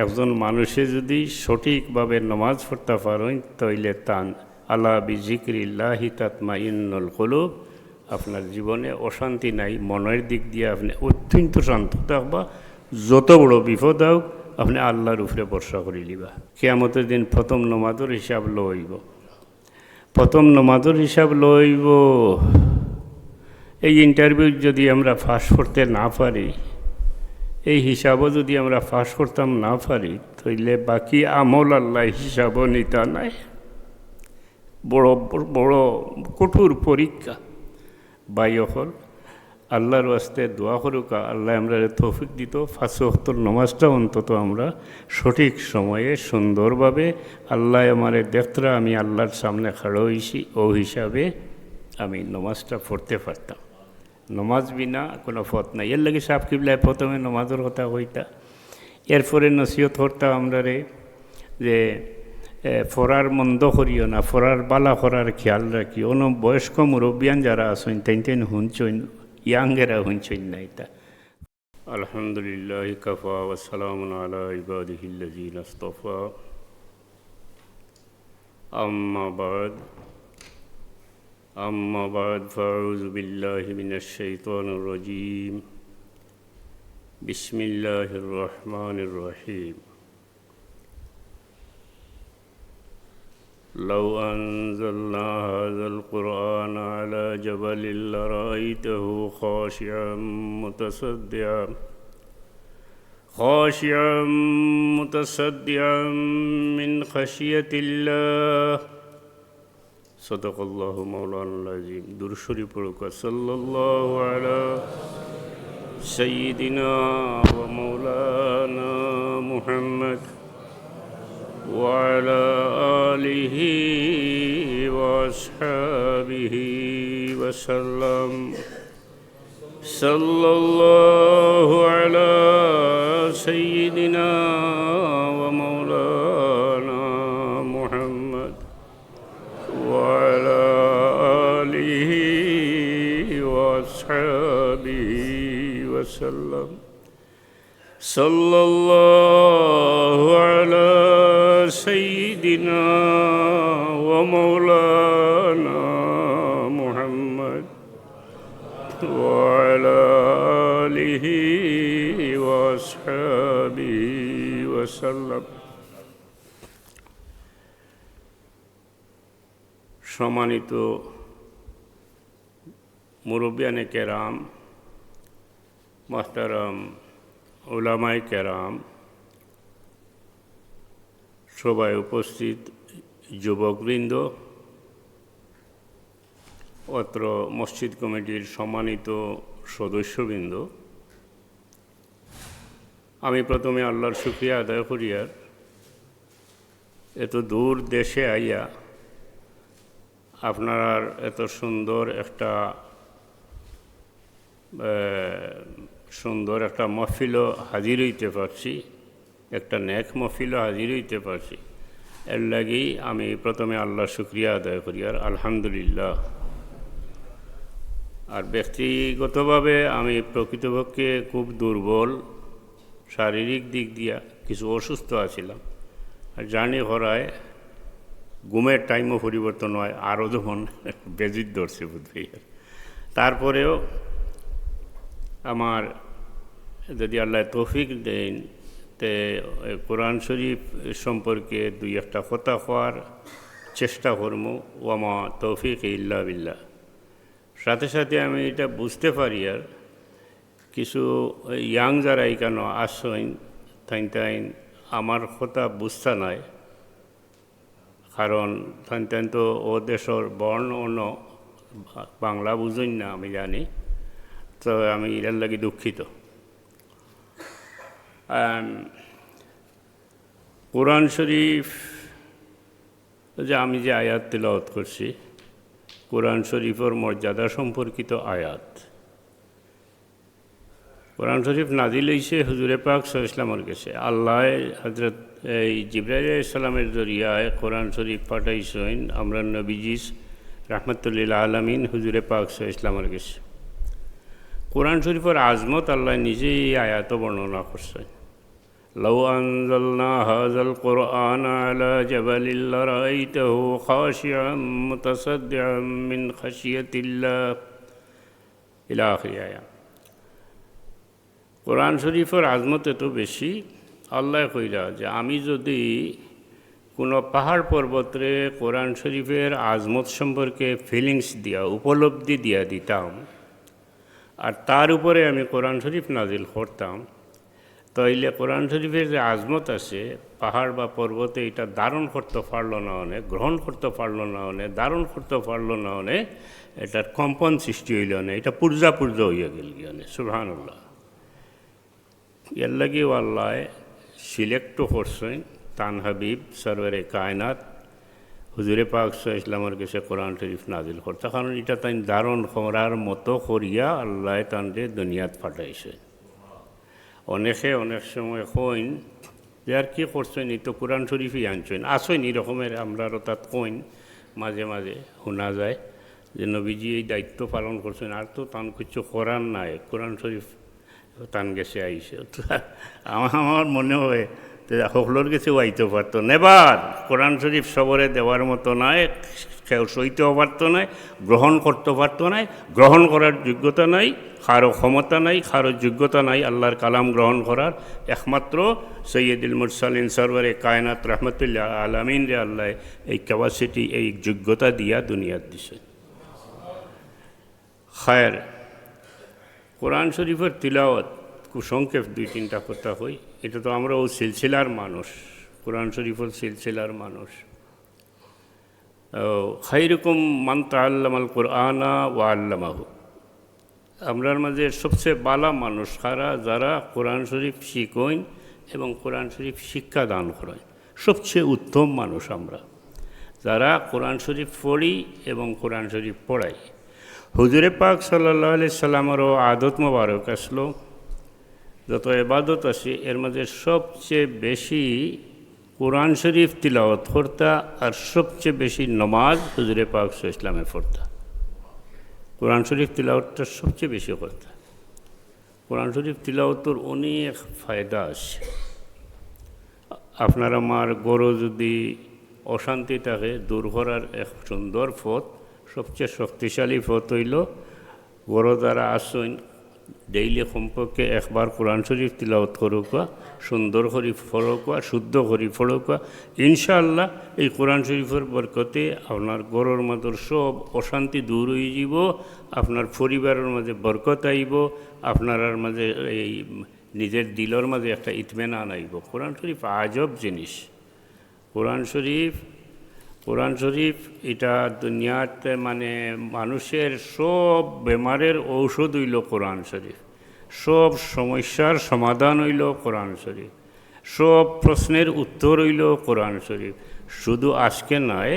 একজন মানুষে যদি সঠিকভাবে নমাজ পড়তে পারেন তাইলে তান আলা বিজিক্রিল্লাহি তাতমাইন্নুল কুলুব, আপনার জীবনে অশান্তি নাই, মনের দিক দিয়ে আপনি অত্যন্ত শান্ত থাকবা। যত বড় বিপদ হোক আপনি আল্লাহর উপরে ভরসা করে লিবা। কিয়ামতের দিন প্রথম নমাজের হিসাব লইব, প্রথম নমাজের হিসাব লইব। এই ইন্টারভিউ যদি আমরা পাস করতে না পারি, এই হিসাবও যদি আমরা পাস করতাম না পারি, তাইলে বাকি আমল আল্লাহ হিসাবও নিতা নাই। বড় বড় কঠোর পরীক্ষা। বাইয়কল আল্লাহর ওয়াস্তে দোয়া করুকা, আল্লাহ আমরা তৌফিক দিত 5 ওয়াক্তের নামাজটা অন্তত আমরা সঠিক সময়ে সুন্দরভাবে, আল্লাহ আমারে দেখতরা আমি আল্লাহর সামনে খাড়ো হইছি, ও হিসাবে আমি নামাজটা পড়তে পারতাম। নমাজ বিনা কোনো পথ নাই। এর লাগে সাহেব কিবলায় প্রথমে নমাজের কথা কইতা, এরপরে নসিহত করতাম আমরা রে যে ফরার মন্দ করিও না, ফরার বালা করার খেয়াল রাখি। অন্য বয়স্ক মুরব্বিয়ান যারা আছেন তাইন হুঁচইন, ইয়াঙ্গেরা হুঁচইন না। এটা আলহামদুলিল্লাহ কাফা ওয়াসসালামুন আলা ইবাদিহিল্লাযিনা ইসতাফা, أما بعد فأعوذ بالله من الشيطان الرجيم. بسم الله الرحمن الرحيم. لو أنزلنا هذا القرآن على جبل لرأيته خاشعا متصدعا من خشية الله. صدق الله مولانا العظيم. درود شریف پڑھو. صلی اللہ علی سیدنا و مولانا محمد وعلى آله وأصحابه وسلم. صلی اللہ علی سیدنا و مولانا محمد وعلى آله وأصحابه وسلم. صلى الله على سيدنا ومولانا محمد وعلى آله وأصحابه وسلم. সম্মানিত মুরব্বিয়ানে কেরাম, মোহতারাম উলামায়ে কেরাম, সবাই উপস্থিত যুবকবৃন্দ, অত্র মসজিদ কমিটির সম্মানিত সদস্যবৃন্দ, আমি প্রথমে আল্লাহর শুকরিয়া আদায় করিয়ার এত দূর দেশে আইয়া আপনার এত সুন্দর একটা মহফিলও হাজির হইতে পারছি, একটা নেক মহফিলও হাজির হইতে পারছি। এর লাগেই আমি প্রথমে আল্লাহর শুকরিয়া আদায় করি আর আলহামদুলিল্লাহ। আর ব্যক্তিগতভাবে আমি প্রকৃতপক্ষে খুব দুর্বল, শারীরিক দিক দিয়া কিছু অসুস্থ আছিলাম। আর জার্নি করায় ঘুমের টাইমও পরিবর্তন হয়, আরও যখন বেজিত ধরছে বুঝবি। তারপরেও আমার যদি আল্লাহ তৌফিক দেন তে কোরআন শরীফ সম্পর্কে দুই একটা কথা হওয়ার চেষ্টা করবো। ওয়ামা তৌফিক ইল্লা বিল্লাহ। সাথে সাথে আমি এটা বুঝতে পারি আর কিছু ইয়াং যারা এখানে আসেন তাইন আমার কথা বুঝতে নাই, কারণ তাইন তো ও দেশের বর্ণ অন্য বাংলা বুঝেন না আমি জানি, তো আমি এর লাগি দুঃখিত। কোরআন শরীফ যে আমি যে আয়াত তিলাওয়াত করছি, কোরআন শরীফের মর্যাদা সম্পর্কিত আয়াত। কোরআন শরীফ নাজিল হইছে হুজুরে পাক সাল্লাল্লাহু আলাইহি ওয়াসাল্লামের কাছে। আল্লাহ হযরত জিবরাইল আলাইহিস সালামের জরিয়ায় কোরআন শরীফ পাঠাইছেন আমরা নবীজি রাহমাতুল্লিল আলামিন হুজুরে পাক সাল্লাল্লাহু আলাইহি ওয়াসাল্লামের কাছে। কোরআন শরীফের আজমত আল্লাহ নিজেই আয়াত বর্ণনা করছেন। লাউ আনজালনা হাযাল কুরআন আলা জাবালিন লারাআইতাহু খাশিআম মুতাসাদ্দিআম মিন খাশিয়াতিল্লাহ ইলা আখির আয়াত। কোরআন শরীফের আজমত এত বেশি, আল্লাহ কইলা যে আমি যদি কোনো পাহাড় পর্বতে কোরআন শরীফের আজমত সম্পর্কে ফিলিংস দিয়া, উপলব্ধি দিয়া দিতাম, আর তার উপরে আমি কোরআন শরীফ নাজিল করতাম, তাইলে কোরআন শরীফের যে আজমত আছে পাহাড় বা পর্বতে এটা ধারণ করতে পারলো না অনেক, গ্রহণ করতে পারলো না অনেক, ধারণ করতে পারলো না অনেক, এটার কম্পন সৃষ্টি হইল না, এটা পূর্জা হইয়া গেল অনেক। সুবহানাল্লাহ। এর লাগেও আল্লাহ সিলেক্ট করছেন তান হাবিব সরওয়ারে কায়নাত হুজুরে পাক সাল্লাল্লাহু আলাইহি ওয়াসাল্লামের কাছে কোরআন শরীফ নাজিল করতে, কারণ এটা তাই ধারণ করার মতো করিয়া আল্লাহ তানরে দুনিয়াত পাঠাইছে। অনেকে অনেক সময় কইন যে আর কি করছেন, এই তো কোরআন শরীফই আনছেন, আসেন এরকমের আমরারও তাত কইন, মাঝে মাঝে শোনা যায় যে নবীজি এই দায়িত্ব পালন করছেন, আর তো তান কিছু করার নাই, কোরআন শরীফ তান গেছে আইসে। আমার মনে হয় সকলের কাছেও আইতে পারতো নেবার, কোরআন শরীফ সবরে দেওয়ার মতো নয়, কেউ সইতেও পারতো নাই, গ্রহণ করতে পারতো নাই, গ্রহণ করার যোগ্যতা নাই, কারো ক্ষমতা নাই, কারো যোগ্যতা নাই আল্লাহর কালাম গ্রহণ করার। একমাত্র সৈয়দুল মুরসালিন সরওয়ারে কায়নাত রহমতুল্লাহ আলামিন রে আল্লাহ এই ক্যাপাসিটি, এই যোগ্যতা দিয়া দুনিয়াত দিছে। খায়ের কোরআন শরীফের তিলাওয়াত কুসংক্ষেপ দুই তিনটা কথা হই। এটা তো আমরা ও সিলসিলার মানুষ, কোরআন শরীফের সিলসিলার মানুষ। খায়রুকুম মান তাআল্লামাল কুরআনা ওয়া আল্লামাহু, আমরার মাঝে সবচেয়ে বালা মানুষ কারা, যারা কোরআন শরীফ শিখেন এবং কোরআন শরীফ শিক্ষা দান করেন। সবচেয়ে উত্তম মানুষ আমরা যারা কোরআন শরীফ পড়ি এবং কোরআন শরীফ পড়াই। হুজুরে পাক সাল্লাল্লাহু আলাইহি সাল্লামেরও আদত মোবারক আসলো, যত ইবাদত আছে এর মাঝে সবচেয়ে বেশি কোরআন শরীফ তিলাওয়াত করতা, আর সবচেয়ে বেশি নমাজ হুজুরে পাক সাল্লাল্লাহু আলাইহি সাল্লামে পড়তা। কোরআন শরীফ তিলাওয়াতটা সবচেয়ে বেশি করতা। কোরআন শরীফ তিলাওয়াতের অনেক ফায়দা আছে। আপনার আমার গরু যদি অশান্তি থাকে দূর করার এক সুন্দর পথ, সবচেয়ে শক্তিশালী পথ হইল গরু দ্বারা আসেন ডেইলি কমপক্ষে একবার কোরআন শরীফ তিলাওয়াত করুকা, সুন্দর করি ফড়কা, শুদ্ধ করি ফড়কা। ইনশাআল্লাহ এই কোরআন শরীফের বরকতে আপনার গরুর মাঝে সব অশান্তি দূর হয়ে যাব, আপনার পরিবারের মাঝে বরকত আইব, আপনার মাঝে এই নিজের দিলের মাঝে একটা ইতমেনান আইব। কোরআন শরীফ আজব জিনিস। কোরআন শরীফ এটা দুনিয়াতে মানে মানুষের সব বেমারের ঔষধ হইল কোরআন শরীফ, সব সমস্যার সমাধান হইল কোরআন শরীফ, সব প্রশ্নের উত্তর হইল কোরআন শরীফ। শুধু আজকে নয়,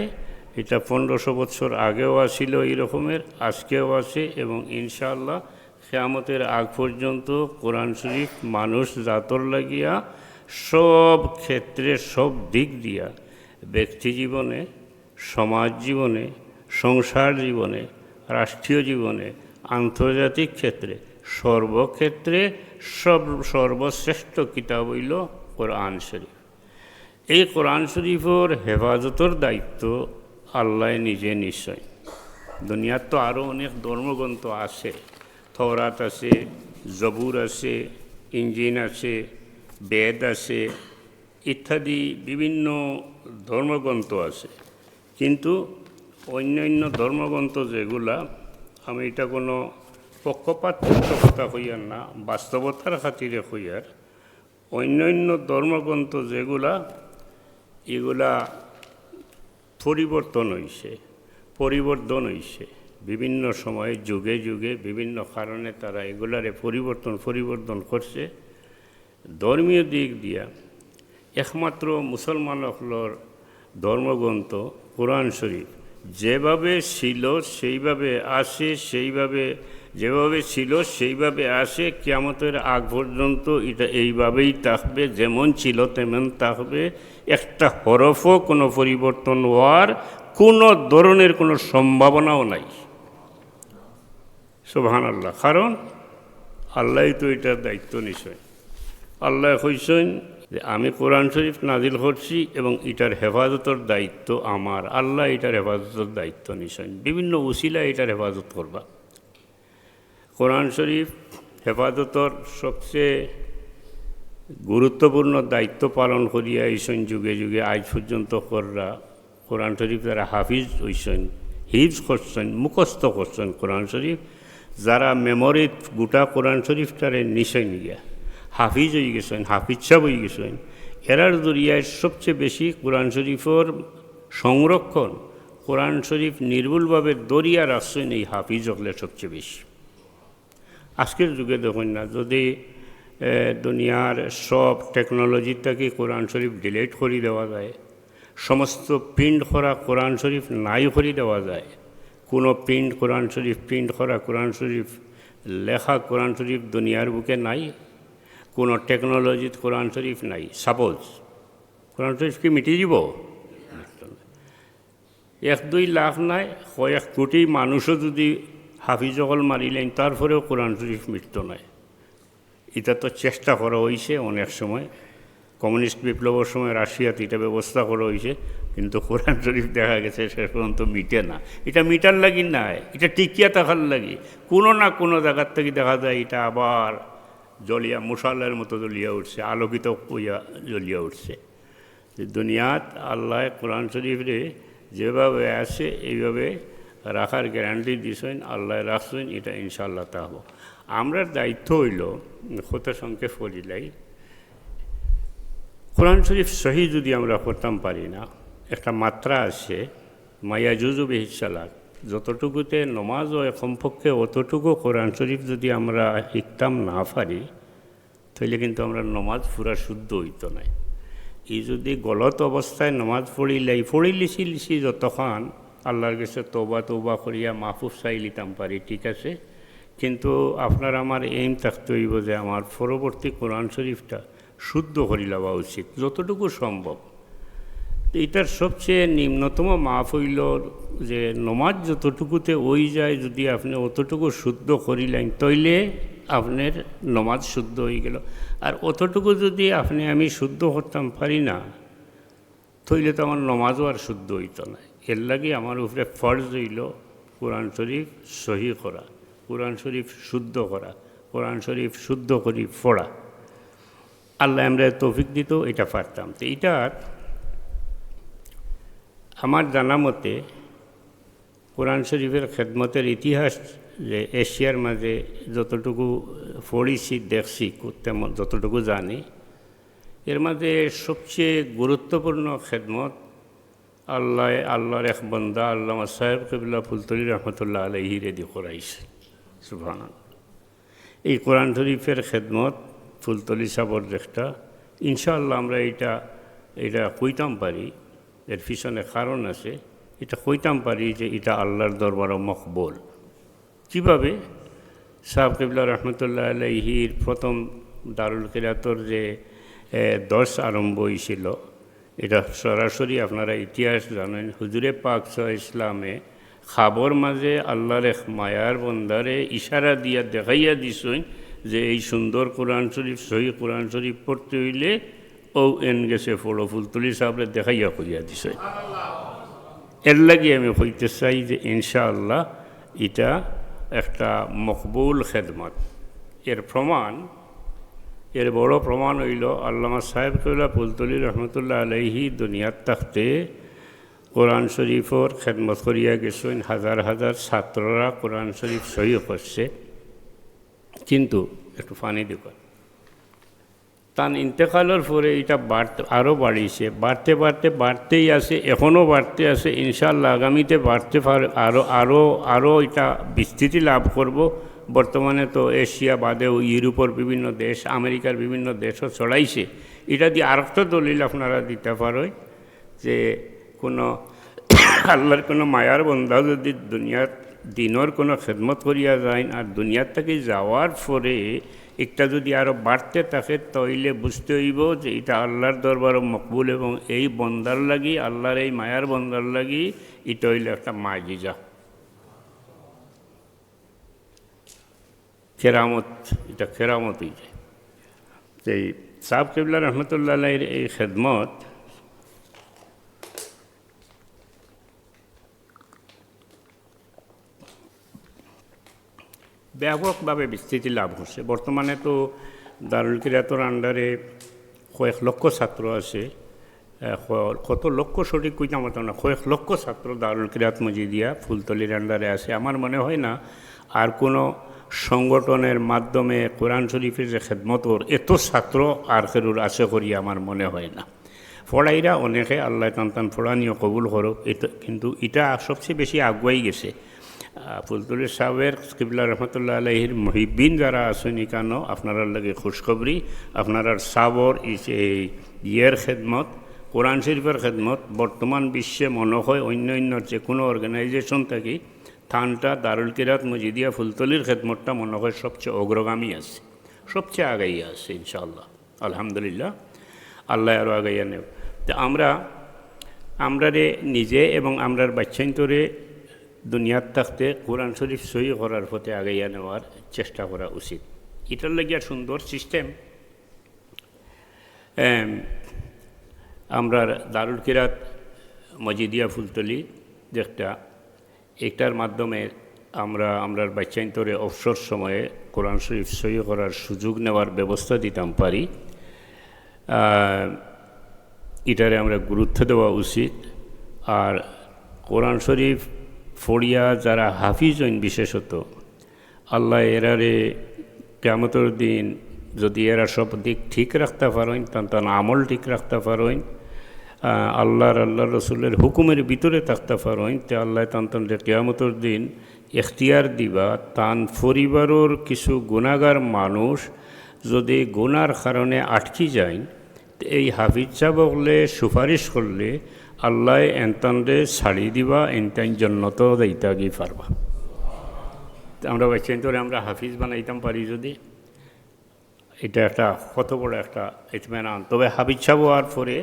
এটা 1500 বছর আগেও আসিল এই রকমের, আজকেও আছে, এবং ইনশাআল্লাহ কিয়ামতের আগ পর্যন্ত কোরআন শরীফ মানুষ জাতর লাগিয়া সব ক্ষেত্রে, সব দিক দিয়া, ব্যক্তি জীবনে, সমাজ জীবনে, সংসার জীবনে, রাষ্ট্রীয় জীবনে, আন্তর্জাতিক ক্ষেত্রে, সর্বক্ষেত্রে সর্বশ্রেষ্ঠ কিতাব হইল কোরআন শরীফ। এই কোরআন শরীফের হেফাজতের দায়িত্ব আল্লাহ নিজে নিশ্চয়। দুনিয়ার তো আরও অনেক ধর্মগ্রন্থ আছে, তওরাত আছে, জবুর আছে, ইঞ্জিল আছে, বেদ আছে, ইত্যাদি বিভিন্ন ধর্মগ্রন্থ আছে। কিন্তু অন্যান্য ধর্মগ্রন্থ যেগুলা, আমি এটা কোনো পক্ষপাতযুক্ত কথা হইয়ার না, বাস্তবতার খাতিরে হইয়ার, অন্যান্য ধর্মগ্রন্থ যেগুলা, এগুলা পরিবর্তন হইছে বিভিন্ন সময়ে, যুগে যুগে বিভিন্ন কারণে তারা এগুলারে পরিবর্তন করছে। ধর্মীয় দিক দিয়া একমাত্র মুসলমান হলর ধর্মগ্রন্থ কোরআন শরীফ যেভাবে ছিল সেইভাবে আসে, যেভাবে ছিল সেইভাবে আসে, কিয়ামতের আগ পর্যন্ত এটা এইভাবেই থাকবে, যেমন ছিল তেমন থাকবে। একটা হরফও কোনো পরিবর্তন হওয়ার কোনো ধরনের কোনো সম্ভাবনাও নাই। সুবহানাল্লাহ। কারণ আল্লাহই তো এটার দায়িত্ব নিশ্চয়। আল্লাহ কইছেন যে আমি কোরআন শরীফ নাজিল করছি এবং এটার হেফাজতের দায়িত্ব আমার, আল্লাহ এটার হেফাজতের দায়িত্ব নিছেন, বিভিন্ন উসিলা এটার হেফাজত করবা। কোরআন শরীফ হেফাজতর সবচেয়ে গুরুত্বপূর্ণ দায়িত্ব পালন করিয়া আইসেন যুগে যুগে আজ পর্যন্ত কররা। কোরআন শরীফ যারা হাফিজ হইছেন, হিফজ করছেন, মুখস্থ করছেন কোরআন শরীফ, যারা মেমোরিত গোটা কোরআন শরীফটারে নিছেন গিয়া হাফিজ হয়ে গেছেন, হাফিজ সাহেব হয়ে গেছেন, এরার জরিয়ায় সবচেয়ে বেশি কোরআন শরীফের সংরক্ষণ, কোরআন শরীফ নির্ভুলভাবে দরিয়া রাখছেন এই হাফিজ হলে সবচেয়ে বেশি। আজকের যুগে দেখুন না, যদি দুনিয়ার সব টেকনোলজিটাকে কোরআন শরীফ ডিলিট করে দেওয়া যায়, সমস্ত প্রিন্ট করা কোরআন শরীফ নাই করে দেওয়া যায়, কোনো প্রিন্ট কোরআন শরীফ প্রিন্ট করা কোরআন শরীফ লেখা কোরআন শরীফ দুনিয়ার বুকে নাই, কোনো টেকনোলজিত কোরআন শরীফ নাই, সাপোজ কোরআন শরীফ কি মিটিয়ে দিব? 1-2 লাখ নাই, কয়েক কোটি মানুষও যদি হাফিজকল মারিলেন তারপরেও কোরআন শরীফ মিটত নাই। এটা তো চেষ্টা করা হয়েছে অনেক সময়, কমিউনিস্ট বিপ্লবের সময় রাশিয়াতে এটা ব্যবস্থা করা হয়েছে, কিন্তু কোরআন শরীফ দেখা গেছে শেষ পর্যন্ত মিটে না। এটা মিটার লাগি না, এটা টিকিয়া থাকার লাগি কোনো না কোনো জায়গার থেকে দেখা যায় এটা আবার জ্বলিয়া মুসাল্লার মতো জ্বলিয়া উঠছে, আলোকিত হইয়া জ্বলিয়া উঠছে। দুনিয়াত আল্লাহ কোরআন শরীফরে যেভাবে আছে এইভাবে রাখার গ্যারান্টি দিয়েছেন, আল্লাহ রাখছেন, এটা ইনশাআল্লাহ তা হব। আমরার দায়িত্ব হইল হতে সংক্ষেপ করিলাই, কোরআন শরীফ সহি যদি আমরা করতাম পারি না, একটা মাত্রা আছে মায়া জুজু বেহিসালাক, যতটুকুতে নমাজ হয় কমপক্ষে অতটুকু কোরআন শরীফ যদি আমরা শিখতাম না পারি, তাহলে কিন্তু আমরা নমাজ পুরা শুদ্ধ হইত নাই। এই যদি গলত অবস্থায় নমাজ লিছি যতক্ষণ আল্লাহর কাছে তৌবা করিয়া মাহফুজ চাই লিতাম পারি, ঠিক আছে, কিন্তু আপনার আমার এইম থাকতে হইব যে আমার পরবর্তী কোরআন শরীফটা শুদ্ধ করি লওয়া উচিত যতটুকু সম্ভব। এটার সবচেয়ে নিম্নতম মাফ হইল যে নমাজ যতটুকুতে ওই যায়, যদি আপনি অতটুকু শুদ্ধ করিলেন তইলে আপনার নমাজ শুদ্ধ হয়ে গেল। আর অতটুকু যদি আমি শুদ্ধ করতাম পারি না, তইলে তো আমার নমাজও আর শুদ্ধ হইত না। এর লাগে আমার উপরে ফরজ হইল কোরআন শরীফ সহি করা, কোরআন শরীফ শুদ্ধ করা, কোরআন শরীফ শুদ্ধ করি পড়া। আল্লাহ আমরা তৌফিক দিত, এটা পারতাম। তো এইটার আমার জানা মতে কোরআন শরীফের খেদমতের ইতিহাস যে এশিয়ার মাঝে যতটুকু পড়িছি দেখছি, তেমন যতটুকু জানি, এর মাঝে সবচেয়ে গুরুত্বপূর্ণ খেদমত আল্লাহর এক বন্দা আল্লামা সাহেব কবিল্লা ফুলতলি রহমতুল্লাহ আলাইহি রেডি করাইছে। সুবহানাল্লাহ। এই কোরআন শরীফের খেদমত ফুলতলি সাবর একটা ইনশাআল্লাহ আমরা এটা কইতাম পারি, এর পিছনে কারণ আছে, এটা কইতাম পারি যে এটা আল্লাহর দরবারে মকবুল। কীভাবে? সাহেব কবিল্লা রহমতুল্লাহ আলাইহির প্রথম দারুল কিরাতর যে দর্শ আরম্ভ হয়েছিল, এটা সরাসরি আপনারা ইতিহাস জানেন, হুজুরে পাক ইসলামে খাবর মাঝে আল্লাহর এক মায়ার বন্দারে ইশারা দিয়া দেখাইয়া দিছেন যে এই সুন্দর কোরআন শরীফ সহি কোরআন শরীফ পড়তে হইলে ও এন গেছে ফলো ফুলতলি সাহেবরে দেখাইয়া করিয়া দিছে। এর লাগে আমি হইতে চাই যে ইনশাআল্লাহ এটা একটা মকবুল খেদমত। এর বড় প্রমাণ হইল আল্লামা সাহেব কবিল্লা ফুলতলি রহমতুল্লাহ আলাইহি দুনিয়ার থাকতে কোরআন শরীফর খেদমত করিয়া গেছেন, হাজার হাজার ছাত্ররা কোরআন শরীফ সহি করছে। কিন্তু একটু পানি দিব, তার ইন্তেকালের পরে এটা আরও বাড়িছে, বাড়তেই আছে, এখনও বাড়তে আছে, ইনশাআল্লাহ আগামীতে বাড়তে পারে, আরও এটা বিস্তৃতি লাভ করব। বর্তমানে তো এশিয়া বাদেও ইউরোপের বিভিন্ন দেশ, আমেরিকার বিভিন্ন দেশও ছড়াইছে। এটা দিয়ে আরেকটা দলিল আপনারা দিতে পারেন যে কোনো আল্লাহর কোনো মায়ার বন্ধা যদি দুনিয়ার দিনের কোনো খেদমত করিয়া যায় আর দুনিয়ার থেকে যাওয়ার পরে একটা যদি আরও বাড়তে থাকে, তাইলে বুঝতে হইব যে এটা আল্লাহর দরবারে মকবুল এবং এই বন্দার লাগি, আল্লাহর এই মায়ার বন্দার লাগি এটা হইলে একটা মাজিজা, কেরামত। এটা কেরামত হয়ে যায়। এই সাহেব কিবলা রহমতুল্লাহ আলাইহির এই খেদমত ব্যাপকভাবে বিস্তৃতি লাভ হচ্ছে। বর্তমানে তো দারুল কিরাতর আন্ডারে কয়েক লক্ষ ছাত্র আছে, কত লক্ষ সঠিক কইতাম হতো না, কয়েক লক্ষ ছাত্র দারুল কিরাত মজিদিয়া ফুলতলির আন্ডারে আছে। আমার মনে হয় না আর কোনো সংগঠনের মাধ্যমে কোরআন শরীফের যে খেদমতর এত ছাত্র আর কেরুর আছে করি আমার মনে হয় না। ফড়াইরা অনেকে আল্লাহ টান ফড়ানিও কবুল করো, এটা কিন্তু এটা সবচেয়ে বেশি আগুয়াই গেছে। ফুলতলির সাহেবের কিবলা রহমতুল্লাহ আলাইহির মহিবিন যারা আছেন কেন আপনার লাগে খুশখবরি, আপনার সাবর ইয়ের খেদমত কোরআন শরীফের খেদমত বর্তমান বিশ্বে মনে হয় অন্য যে কোনো অর্গানাইজেশন থাকি থানটা দারুল কিরাত মজিদিয়া ফুলতলির খেদমতটা মনে হয় সবচেয়ে অগ্রগামী আছে, সবচেয়ে আগাইয়া আছে ইনশাআল্লাহ। আলহামদুলিল্লাহ, আল্লাহ আরও আগাইয়া নেব। তো আমরা নিজে এবং আমরার বাচ্চাইন্তরে দুনিয়ার থাকতে কোরআন শরীফ সহি করার পথে আগাইয়া নেওয়ার চেষ্টা করা উচিত। এটার লাগিয়া সুন্দর সিস্টেম আমরা দারুল কিরাত মজিদিয়া ফুলতলি যেটা এটার মাধ্যমে আমরার বাচ্চাইন্তরে অবসর সময়ে কোরআন শরীফ সহি করার সুযোগ নেওয়ার ব্যবস্থা দিতাম পারি। এটারে আমরা গুরুত্ব দেওয়া উচিত। আর কোরআন শরীফ ফড়িয়া যারা হাফিজ হইন বিশেষত আল্লাহ এরারে কিয়ামতের দিন যদি এরা সব দিক ঠিক রাখতে পারেন তান আমল ঠিক রাখতে পারেন, আল্লাহ রসুলের হুকুমের ভিতরে থাকতে পারেন, তে আল্লাহ তান কিয়ামতের দিন এখতিয়ার দিবা তান পরিবারের কিছু গুণাগার মানুষ যদি গুনার কারণে আটকি যায় এই হাফিজ সাহেবলে সুপারিশ করলে আল্লাহ এনতানরে ছাড়ি দিবা, এনতাইন জন্নত দিতা গিয়ে পারবা। আমরা বাচ্চাইন্তরে আমরা হাফিজ বানাইতাম পারি যদি, এটা একটা কত বড় একটা ইতমেনান। তবে হাফিজ সাহেব হওয়ার পরে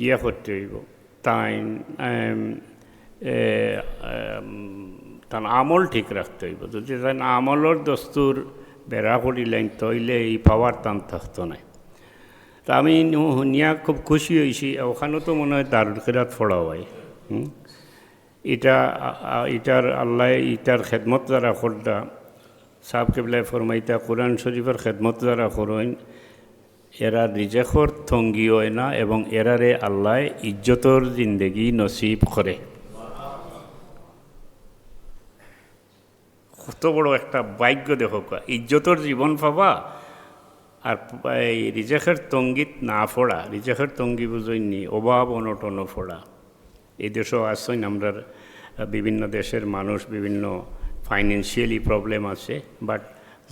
ইয়া করতে হইব তার আমল ঠিক রাখতে হইব। যদি তাই আমলের দস্তুর বেড়া করিলেন তইলে এই পাওয়ার টান থাকতো না। তা আমি নিয়া খুব খুশি হয়েছি, ওখানেও তো মনে হয় দারুল কিরাত পড়া হয়। এটার আল্লাহ ইটার খেদমত যারা করতা সাহেব কিবলায় ফরমাইতা কোরআন শরীফের খেদমত যারা করেন এরা রিজেকর থঙ্গি হয় না এবং এরারে আল্লাহ ইজ্জতর জিন্দেগি নসিব করে। কত বড় একটা ভাগ্য দেখো, ইজ্জতর জীবন পাবা আর এই রিজেকের তঙ্গিত না ফোড়া। রিজেকের তঙ্গি বুঝইনি অভাব অনটন ফোড়া। এই দেশেও আসছেন আমরা বিভিন্ন দেশের মানুষ বিভিন্ন ফাইন্যান্সিয়ালি প্রবলেম আছে, বাট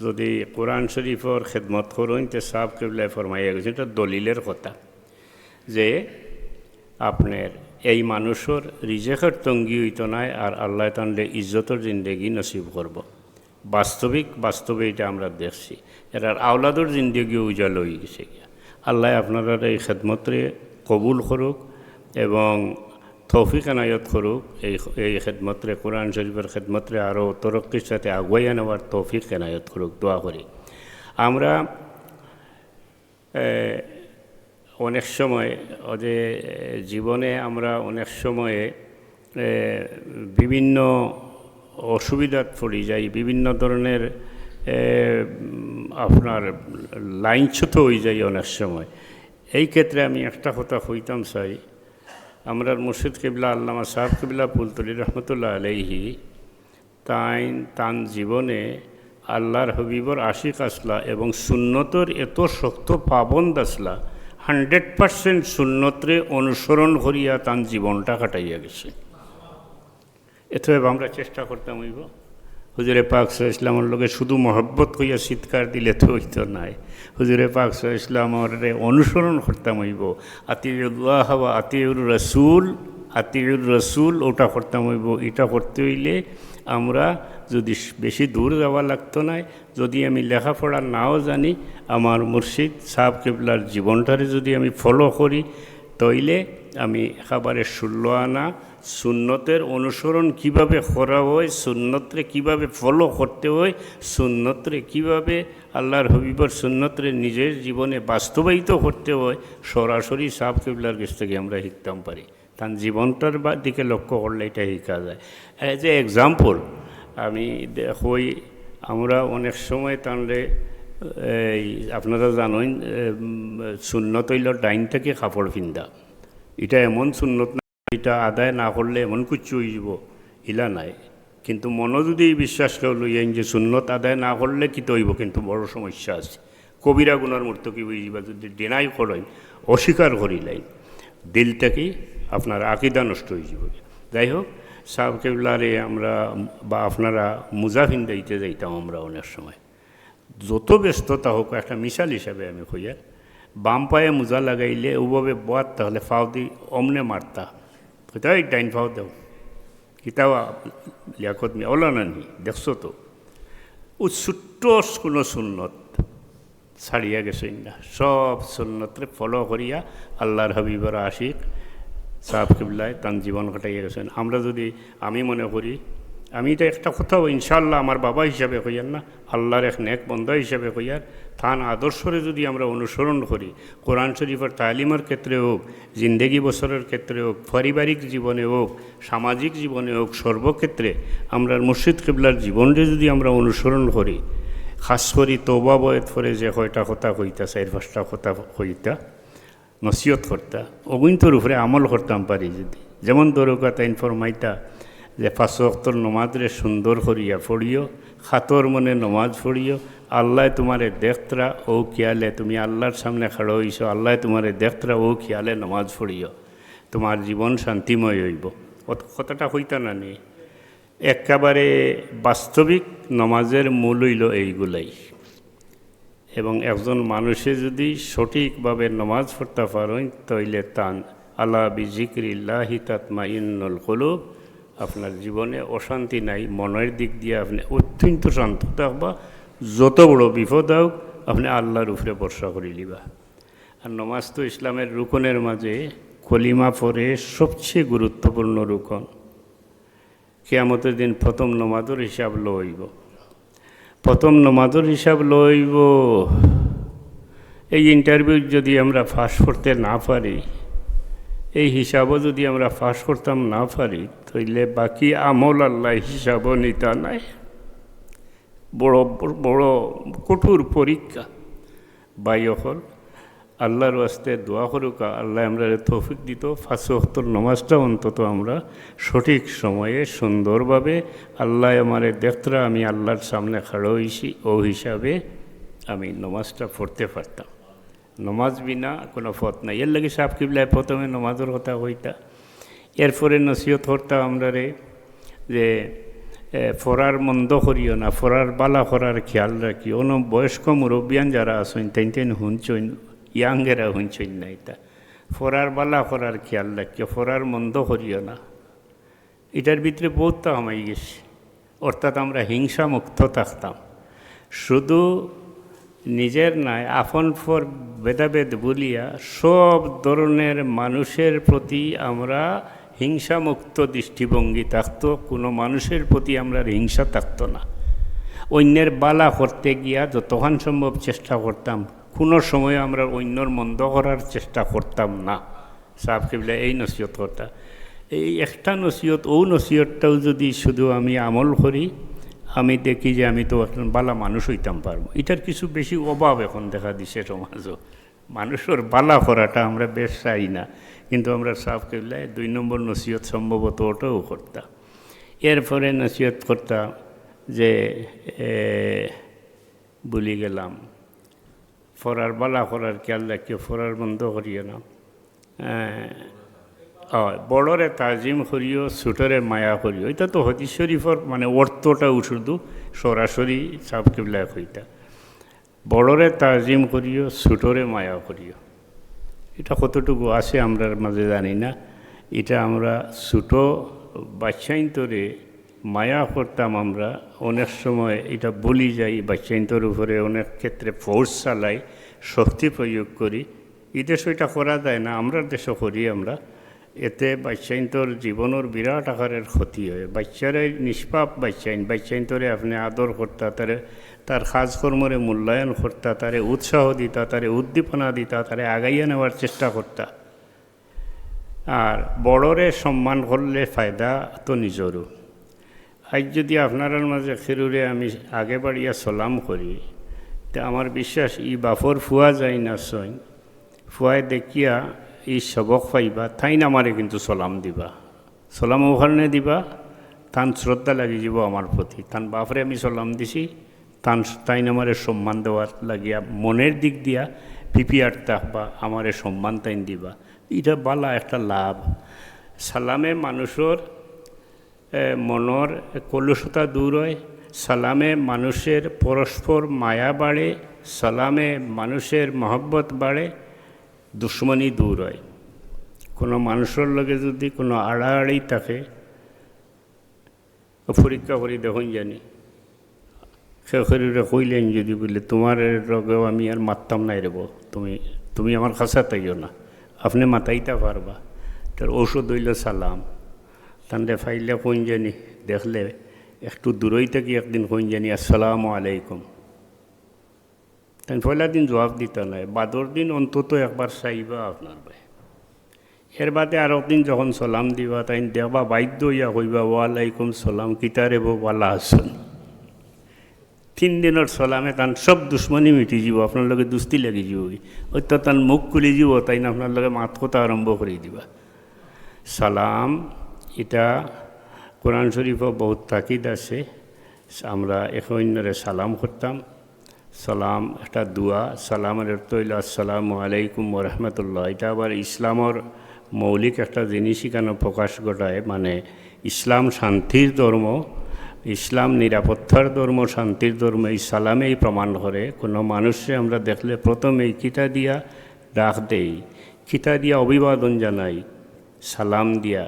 যদি কোরআন শরীফর খেদমত করেন তো সাহেব কিবলায় ফরমাইয়া গেছে এটা দলিলের কথা যে আপনার এই মানুষের রিজেকের তঙ্গি হইতো নাই আর আল্লাহ তানলে ইজ্জতর জিন্দেগি নসিব করব। বাস্তবে এটা আমরা দেখছি, এরার আওলাদর জিন্দেগিও উজাল হয়ে গেছে। আল্লাহ আপনারা এই খেদমতরে কবুল করুক এবং তৌফিক এনায়ত করুক। এই খেদমতরে কোরআন শরীফের খেদমতরে আরও তরক্কির সাথে আগুয়াইয়া নেওয়ার তৌফিক এনায়ত করুক, দোয়া করি। আমরা অনেক সময় যে জীবনে আমরা অনেক সময়ে বিভিন্ন অসুবিধাত পড়ে যাই, বিভিন্ন ধরনের আপনার লাইনচ্যুত হয়ে যাই অনেক সময়। এই ক্ষেত্রে আমি একটা কথা কইতাম চাই, আমরা মুর্শিদ কিবলা আল্লামা সাহেব কিবলা ফুলতলি রহমতুল্লাহ আলাইহি তান জীবনে আল্লাহর হবিবর আশিক আসলা এবং সুন্নতর এত শক্ত পাবন্দ আসলা 100% সুন্নতরে অনুসরণ করিয়া তান জীবনটা কাটাইয়া গেছে। এতএব আমরা চেষ্টা করতাম হইব হুজুরে পাক সাল্লাল্লাহু আলাইহি ওয়াসাল্লামের লগে শুধু মহব্বত কইয়া চিৎকার দিলে তো হইতো নাই। হুজুরে পাক সাল্লাল্লাহু আলাইহি ওয়াসাল্লামের অনুসরণ করতাম হইব, আতিউল্লাহ ওয়া আতিউর রসুল ওটা করতাম হইব। এটা করতে হইলে আমরা যদি বেশি দূর যাওয়া লাগতো না, যদি আমি লেখাপড়া নাও জানি আমার মুর্শিদ সাহেব কিবলার জীবনটারে যদি আমি ফলো করি তইলে আমি একেবারে 16 আনা সুন্নতের অনুসরণ কিভাবে করা হয়, সুন্নতরে কিভাবে ফলো করতে হয়, সুন্নতরে কিভাবে আল্লাহর হবিবর সুন্নতরে নিজের জীবনে বাস্তবায়িত করতে হয়, সরাসরি সাহেব কিবলার কাছ থেকে আমরা শিখতাম পারি। তার জীবনটার দিকে লক্ষ্য করলে এটা শেখা যায়। অ্যাজ এ এক্সাম্পল আমি হই, আমরা অনেক সময় তাহলে এই আপনারা জানেন সুন্নত হইল ডাইন থেকে কাপড় পিন্ধা। এটা এমন সুন্নত না, এটা আদায় না করলে এমন কিছু হয়ে যাব ইলা নাই। কিন্তু মনে যদি বিশ্বাস কেউ লইয়েন যে সুন্নত আদায় না করলে কি হইব, কিন্তু বড় সমস্যা আছে। কবিরা গুনার মূর্ত কি বুঝিবা যদি ডিনাই করেন, অস্বীকার করিলাই, দিল থেকে আপনার আকিদা নষ্ট হয়ে যাব। যাই হোক, সাহেব কেবলারে আমরা বা আপনারা মুজা ফিন্দাইতে যাইতাম আমরা অনেক সময়। যত ব্যস্ততা হোক, একটা মিশাল হিসাবে আমি কইয়া, বাম পায়ে মোজা লাগাইলে ওভাবে বাদ, তাহলে ফাও দি অমনে মারতা, কোথায় ডাইন ফাও দেও কিতাও লিয়াকত মি ওলা নানি দেখছো তো। ও ছোট্ট কোনো সুন্নত ছাড়িয়া গেছেন না, সব সুন্নতরে ফলো করিয়া আল্লাহর হাবিবর আশিক সাহেব কিবলায় তান জীবন কাটাইয়া গেছেন। আমরা যদি, আমি মনে করি, আমি এটা একটা কথাও ইনশাআল্লাহ আমার বাবা হিসাবে কইয়ার না, আল্লাহর এক নেক বন্ধা হিসাবে কইয়ার, তান আদর্শরে যদি আমরা অনুসরণ করি, কোরআন শরীফের তালিমের ক্ষেত্রে হোক, জিন্দেগি বছরের ক্ষেত্রে হোক, পারিবারিক জীবনে হোক, সামাজিক জীবনে হোক, সর্বক্ষেত্রে আমরা মুর্শিদ কিবলার জীবনকে যদি আমরা অনুসরণ করি, খাস করি তওবা বয়ত করে যে কয়টা কথা কইতা, 4-5টা কথা কইতা, নসিহত করতা, অগুন্তর উপরে আমল করতাম পারি যদি। যেমন দরকার তাইন ফরমাইতা যে 5 ওয়াক্তর নমাজরে সুন্দর করিয়া পড়িও, খাতর মনে নমাজ পড়িও, আল্লাহ তোমারে দেখতরা ও খেয়ালে, তুমি আল্লাহর সামনে খাড়ো হইছো, আল্লাহ তোমারে দেখতরা ও খেয়ালে নমাজ পড়িও, তোমার জীবন শান্তিময় হইব। কথাটা হইতা না নি, একেবারে বাস্তবিক নমাজের মূল হইল এইগুলাই। এবং একজন মানুষে যদি সঠিকভাবে নমাজ পড়তে পারেন, তাইলে তান আলা বিজিক্রিল্লাহি তাতমাইন্নুল কুলুব, আপনার জীবনে অশান্তি নাই, মনের দিক দিয়ে আপনি অত্যন্ত শান্ত থাকবা। যত বড় বিপদ হোক আপনি আল্লাহর উপরে ভরসা করে লিবা। আর নমাজ তো ইসলামের রুকনের মাঝে কলিমা পরে সবচেয়ে গুরুত্বপূর্ণ রুকন। কিয়ামতের দিন প্রথম নমাজের হিসাব লইব, প্রথম নমাজের হিসাব লইব। এই ইন্টারভিউ যদি আমরা ফাঁস করতে না পারি, এই হিসাবও যদি আমরা ফাঁস করতাম না পারি, তাইলে বাকি আমল আল্লাহ হিসাবও নিতা নাই। বড় বড় কঠোর পরীক্ষা। বাইয়কল আল্লাহর ওয়াস্তে দোয়া করুক, আল্লাহ আমরা তৌফিক দিত 5 ওয়াক্তের নামাজটা অন্তত আমরা সঠিক সময়ে সুন্দরভাবে, আল্লাহ আমারে দেখতরা আমি আল্লাহর সামনে খাড়ো হইছি, ও হিসাবে আমি নামাজটা পড়তে পারতাম। নমাজ বিনা কোনো পথ নাই। এর লাগে সাহেব কিবলায় প্রথমে নমাজের কথা কইতা, এরপরে নসিহত করতাম আমরা রে যে ফরার মন্দ করিও না, ফরার বালা করার খেয়াল রাখি। অন্য বয়স্ক মুরব্বিয়ান যারা আসেন তাইন হুঁচইন, ইয়াঙ্গেরা হুঁচইন না, এটা ফরার বালা করার খেয়াল রাখিও, ফরার মন্দ করিও না। এটার ভিতরে বহুতটা হামাই গেছে। অর্থাৎ আমরা হিংসা মুক্ত থাকতাম, শুধু নিজের নাই আপন ফর ভেদাভেদ বলিয়া সব ধরনের মানুষের প্রতি আমরা হিংসামুক্ত দৃষ্টিভঙ্গি থাকতো। কোনো মানুষের প্রতি আমরা হিংসা থাকতো না। অন্যের বালা করতে গিয়া যতক্ষণ সম্ভব চেষ্টা করতাম, কোনো সময় আমরা অন্যর মন্দ করার চেষ্টা করতাম না। সাহেব কিবলা এই নসিহত করতাম। এই একটা নসিহত, ও নসিহতটাও যদি শুধু আমি আমল করি, আমি দেখি যে আমি তো এখন বালা মানুষ হইতাম পারবো। এটার কিছু বেশি অভাব এখন দেখা দিছে সমাজও। মানুষের বালা করাটা আমরা বেশ চাই না, কিন্তু আমরা সাহেব কিবলায় 2 নম্বর নসিহত সম্ভবত ওটাও করতাম। এরপরে নসিহত করতাম যে বলি গেলাম ফরার বালা করার খেয়াল রাখিও, ফরার বন্ধ করিও না। বড়রে তাজিম করিও, ছোটরে মায়া করিও। এটা তো হাদিস শরীফর মানে অর্থটা শুধু সরাসরি সাহেব কিবলায় কইতা। বড়রে তাজিম করিও, ছোটরে মায়া করিও। এটা কতটুকু আছে আমরার মাঝে জানি না। এটা আমরা ছোটো বাচ্চাইন্তরে মায়া করতাম। আমরা অনেক সময় এটা বলি যাই, বাচ্চাইন্তর উপরে অনেক ক্ষেত্রে ফোর্স চালাই, শক্তি প্রয়োগ করি। এই দেশ ওইটা করা যায় না, আমরা দেশও করি আমরা। এতে বাচ্চাইন্তর জীবনের বিরাট আকারের ক্ষতি হয়। বাচ্চারে নিষ্পাপ বাচ্চাইন্তরে আপনি আদর করতা, তার কাজকর্মরে মূল্যায়ন করতা, তারে উৎসাহ দিতা, তারে উদ্দীপনা দিতা, তারে আগাইয়া নেওয়ার চেষ্টা করতা। আর বড়রে সম্মান করলে ফায়দা তো নিজরও। আজ যদি আপনার মাঝে খেরুরে আমি আগে বাড়িয়া সালাম করি, তা আমার বিশ্বাস ই বাফর ফুয়া যায় না সইন, ফুয়ায় দেখিয়া এই সবক পাইবা, তাই না আমারে কিন্তু সালাম দিবা। সালাম ওখানে দিবা, তান শ্রদ্ধা লাগি যাব আমার প্রতি। তান বাপরে আমি সালাম দিছি, তাই না আমারে সম্মান দেওয়ার লাগিয়া মনের দিক দিয়া পিপিআর থাকবা, আমারে সম্মান তাইন দিবা। এটা বালা একটা লাভ। সালামে মানুষের মনের কলুষতা দূর হয়, সালামে মানুষের পরস্পর মায়া বাড়ে, সালামে মানুষের মহব্বত বাড়ে, দুশ্মনী দূর হয়। কোনো মানুষের লগে যদি কোনো আড়াআড়ি থাকে, পরীক্ষা করি দেখুন জানি সেরে কইলেন যদি বলে তোমার লগেও আমি আর মারতাম নাই রেব, তুমি আমার কাছে তাইও না, আপনি মাতাইতে পারবা। তার ঔষধ হইল সালাম। তান্ডে ফাইলে কোন জানি দেখলে একটু দূরই থেকে একদিন কোন জানি আসসালামু আলাইকুম, তাই পয়লা দিন জবাব দিতে নাই, বাদর দিন অন্তত একবার চাইবা আপনার ভাই। এর বাদে আর একদিন যখন সালাম দিবা তাই দেখবা বাধ্য হইয়া কইবা ওয়ালাইকুম সালাম, কিতারে বালা আসুন। 3 দিনের সালামে তান সব দুশ্মনী মিটি যাব, আপনার লগে দুস্তি লাগি যাব, ওই তো তান মুখ খুলি যাব, তাই না আপনার লগে মাত কথা আরম্ভ করে দিবা। সালাম এটা কোরআন শরীফও বহুত তাকিদ আছে, আমরা একে অন্যরে সালাম করতাম। সালাম একটা দোয়া, সালামের অর্থ হইল আসসালামু আলাইকুম ওয়া রাহমাতুল্লাহ। এটা আবার ইসলামর মৌলিক একটা জিনিসই কেন প্রকাশ ঘটায়, মানে ইসলাম শান্তির ধর্ম, ইসলাম নিরাপত্তার ধর্ম, শান্তির ধর্ম। এই সালামেই প্রমাণ করে। কোনো মানুষে আমরা দেখলে প্রথমেই কিতা দিয়া ডাক দেই, কিতা দিয়া অভিবাদন জানাই, সালাম দিয়া,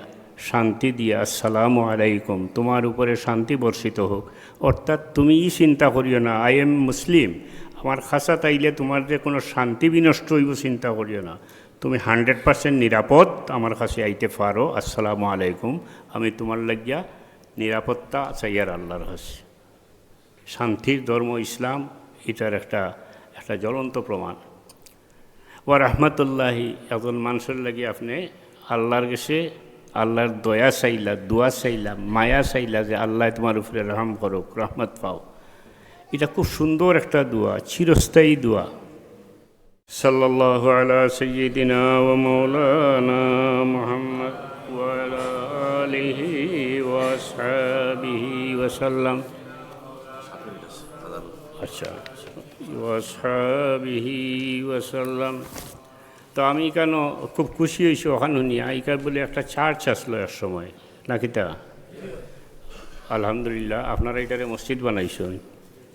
শান্তি দিয়া, আসসালামু আলাইকুম, তোমার উপরে শান্তি বর্ষিত হোক। অর্থাৎ তুমি চিন্তা করিও না আই এম মুসলিম, আমার খাসা তাইলে তোমার যে কোনো শান্তি বিনষ্ট হইব চিন্তা করিও না, তুমি 100% নিরাপদ আমার কাছে আইতে পারো, আসসালামু আলাইকুম, আমি তোমার লাগিয়া নিরাপত্তা চাইয়ার আল্লাহর কাছে। শান্তির ধর্ম ইসলাম, এটার একটা জ্বলন্ত প্রমাণ। ওয়া রাহমাতুল্লাহি, একজন মানুষের লাগি আপনি আল্লাহর কাছে আল্লাহর দয়া চাইলা, দোয়া চাইলা, মায়া চাইলা যে আল্লাহ তোমার উপরে রহম করুক, রহমত পাও। এটা খুব সুন্দর একটা দোয়া, চিরস্থায়ী দোয়া। সাল্লাল্লাহু আলা সাইয়্যিদিনা ওয়া মাওলানা মুহাম্মদ ওয়া আলা আলিহি ওয়া আসহাবিহি ওয়া সাল্লাম। আচ্ছা, ওয়া আসহাবিহি ওয়া সাল্লাম। তো আমি কেন খুব খুশি হয়েছি ওখানে নিয়ে, এইকার বলে একটা চার্চ আসলো এক সময় নাকি তা, আলহামদুলিল্লাহ আপনারা এটারে মসজিদ বানাইছেন,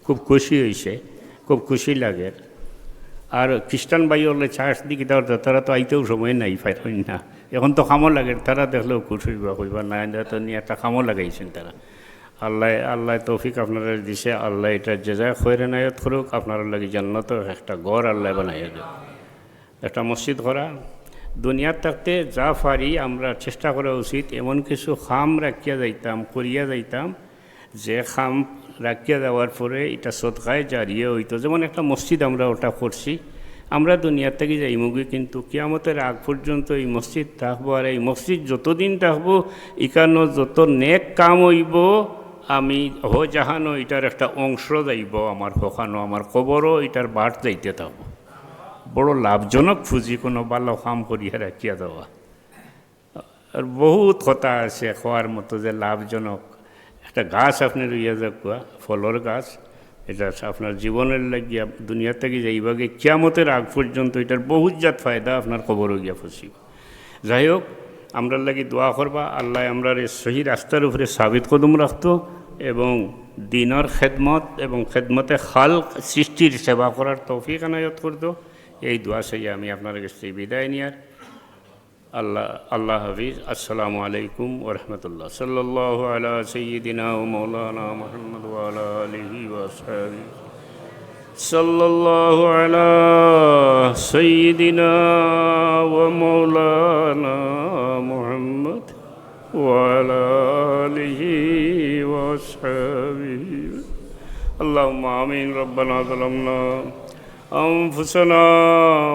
খুব খুশি হয়েছে, খুব খুশি লাগে। আর খ্রিস্টান ভাই হলে চার্চ দিকে তারা তো আইতেও সময় নাই পাইন না, এখন তো কামও লাগে, তারা দেখলেও খুশি হইবা কইবা না, তো নিয়ে একটা কামও লাগাইছেন তারা। আল্লাহ তৌফিক আপনারা দিছে, আল্লাহ এটা জেজা খৈরে নায়ত করুক, আপনারা লাগে জান্নাত একটা ঘর আল্লাহ বানাইয়া দেয়, একটা মসজিদ করা। দুনিয়ার থাকতে যা পারি আমরা চেষ্টা করা উচিত এমন কিছু খাম রাখিয়া যাইতাম, করিয়া যাইতাম, যে খাম রাখিয়া যাওয়ার পরে এটা সদকায় জারিয়ে হইতো। যেমন একটা মসজিদ আমরা ওটা করছি, আমরা দুনিয়ার থেকে যাইমুগি, কিন্তু কিয়ামতের আগ পর্যন্ত এই মসজিদ থাকবো। আর এই মসজিদ যতদিন থাকবো এখানে যত নেক কাম হইব, আমি জাহানো এটার একটা অংশ যাইব আমার কখনো, আমার কবরও এটার বাট যাইতে থাকবো। বড় লাভজনক পুঁজি কোনো ভালো কাম করিয়া রাখিয়া দেওয়া। আর বহুত কথা আছে খাওয়ার মতো যে লাভজনক। একটা গাছ আপনি রইয়া যাকুয়া, ফলর গাছ, এটা আপনার জীবনের লাগিয়া দুনিয়া থেকে যাইবাগে কিয়ামতের আগ পর্যন্ত এটার বহুত জাত ফায়দা আপনার কবরও গিয়া ফসিব। যাই হোক, আমরা লাগি দোয়া করবা আল্লাহ আমরা সহি রাস্তার উপরে সাবিত কদম রাখতো এবং দিনের খেদমত এবং খেদমতে খালক সৃষ্টির সেবা করার তৌফিক আনায়ত করতো। এই দোয়া চাই আমি আপনার কাছে বিদায় নিয়ার। আল্লাহ হাফিজ। আসসালামু আলাইকুম ওয়া রাহমাতুল্লাহ। সাল্লাল্লাহু আলা সাইয়্যিদিনা ওয়া মাওলানা মুহাম্মদ ওয়া আলা আলিহি ওয়া আসহাবিহি। সাল্লাল্লাহু আলা سيدنا ومولانا محمد وعلى آله وأصحابه اللهم آمين ربنا ظلمنا أنفسنا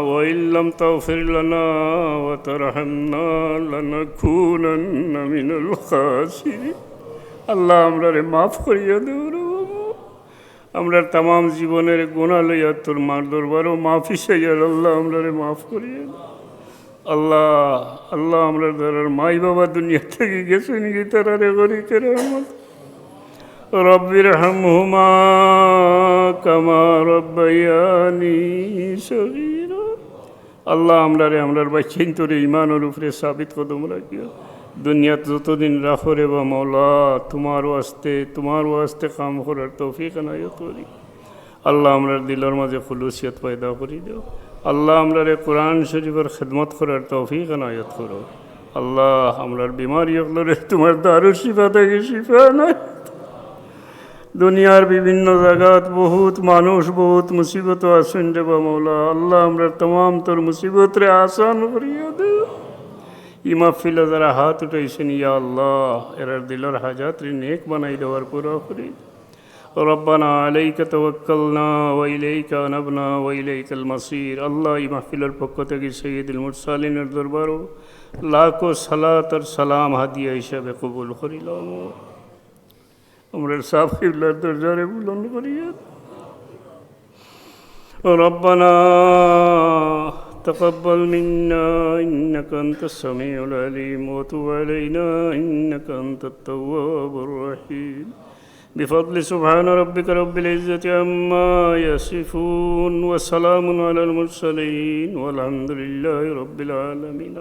وإن لم تغفر لنا وترحمنا لنكونن من الخاسرين আল্লাহ আমরারে মাফ করিয়া দেও আমরা তাম জীবনের গুনাহ লইয়া তোর মার দরবারও মাফি চাইয়া আল্লাহ আমরারে মাফ করিয়া দেও আল্লাহ আল্লাহ আমরা ধরার মাই বাবা দুনিয়া থেকে গেছেন কি তারারে গরিতে রহমত রব্বির হামহুমা কামা রব্বায়ানি সগীরা আল্লাহ আমরারে আমরার বাচ্চাইন তোর ইমানের উপরে সাবিত কদম রাখিও দুনিয়াত যতদিন রাখো রে বা মৌলা তোমার ওয়াস্তে কাম করার তৌফিক এনায়ত করি আল্লাহ আমরার দিলের মাঝে খুলুসিয়ত পয়দা করি দেও আল্লাহ আমরারে কোরআন শরীফের খেদমত করার তৌফিক এনায়ত করো আল্লাহ আমরার বিমারি হলরে তোমার দারুর শিফা থেকে শিফা নাই দুনিয়ার বিভিন্ন জায়গাত বহুত মানুষ বহুত মুসিবত আছেন রে বা মৌলা আল্লাহ আমরা তমাম তোর মুসিবত রে আসান করিয়া দে ইমাফিলা যারা হাত উঠাইছেন ইয়া আল্লাহ এরার দিলের হাজাত রে নেক বানাই দেওয়ার পুরো করি রব্বানা আলাইকা তাওয়াক্কালনা ওয়া ইলাইকা আনাবনা ওয়া ইলাইকাল মাসির আল্লাহ এই মাহফিলের পক্ষ থেকে সৈয়দুল মুরসালিনের দরবারও লাখো সালাত আর সালাম হাদিয়া হিসাবে কবুল করিলাম আমরা সাফ কিবলার দরজারে বুলন্দ করিয়া রব্বানা تقبل منا إنك أنت السميع العليم وتب علينا إنك أنت التواب الرحيم بفضل سبحان ربك رب العزة عما يصفون وسلام على المرسلين والحمد لله رب العالمين